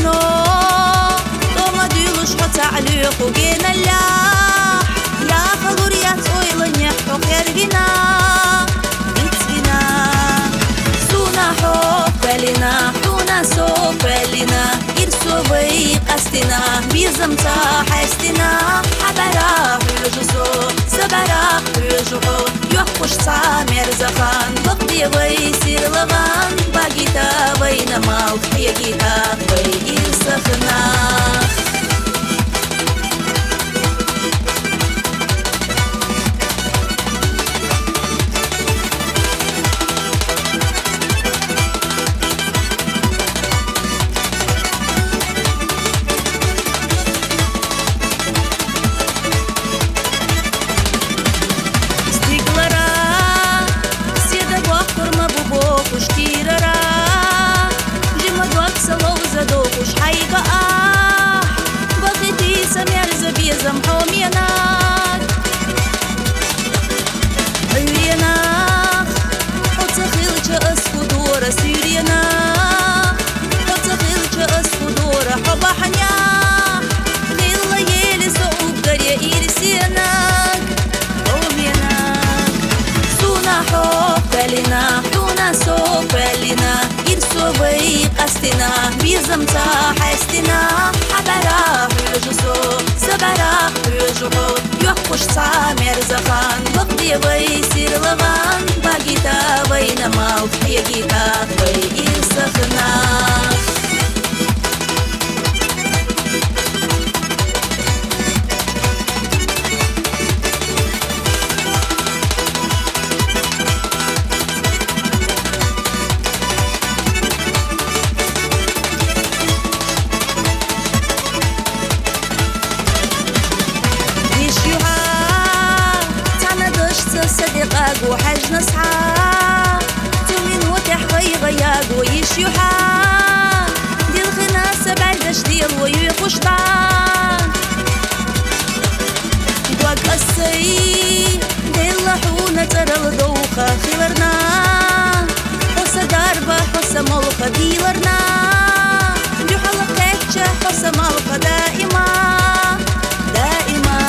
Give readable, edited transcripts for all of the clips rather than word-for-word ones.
نو توما ديلوش تعليق وجينا لا يا خلوريات اويلنيا خير بنا نتبنا سونا حوفلنا حونا سوفلنا إرسو بيق أستنا بيزمتا حستنا حبرا حجزو سبرا حجو يحوش تعمر زخان بقضي ويسير لغان باقيتا بينما وحيقيتا ويقير سخنا زمحوميناك عيناك حط خيلك اسكدورة سيريناك حط خيلك اسكدورة حبا حنياك ليلا يلي سوق قرية إيرسيناك حوميناك سونا حوفلنا حونا سوفلنا إرسو بيق أستنا بيزمتا حستنا حبرا حجزو سبرا حجو يحوش تعمر زخان بقضي ويسير لغان باقيتا بينما وحيقيتا ويقير سخنا صديقك وحج نصحى تمين وتحغي غياق ويشيوحا دي الخناسة بعدش ديل ويقوش طان دواق السي دي اللحونة ترى الدوخة خيلرنا حوسة داربة حوسة ملقة ديلرنا دي حلقة حوسة ملقة دائما دائما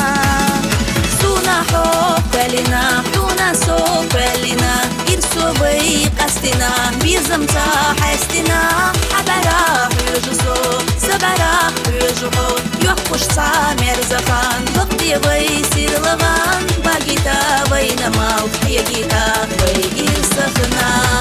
سونا حوفلنا حونا سوفلنا إرسو بيق أستنا بيزمتا حستنا حبرا حجزو سبرا حجو يحوش تعمر زخان بقضي ويسير لغان باقيتا بينما وحيقيتا ويقير سخنا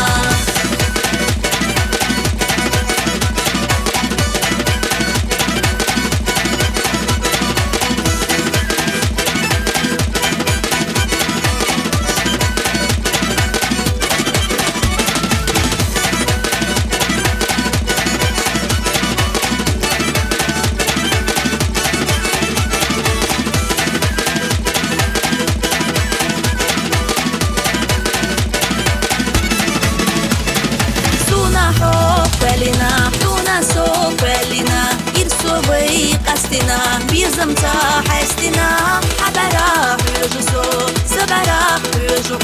حوفلنا حونا سوفلنا إرسو بيق أستنا بيزمتا حستنا حبرا حجزو سبرا حجو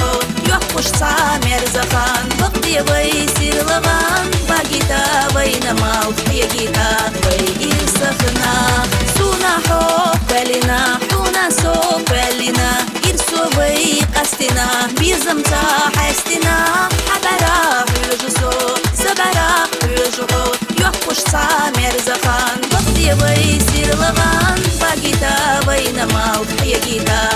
يحوش تعمر زخان بقضي ويسير لغان باقيتا بينما وحيقيتا ويقير سخنا سونا حوفلنا حونا سوفلنا إرسو بيق أستنا بيزمتا حستنا حبرا حجزو سبرا حجو يحوش تعمر زخان بقضي ويسير لغان باقيتا بينما وحيقيتا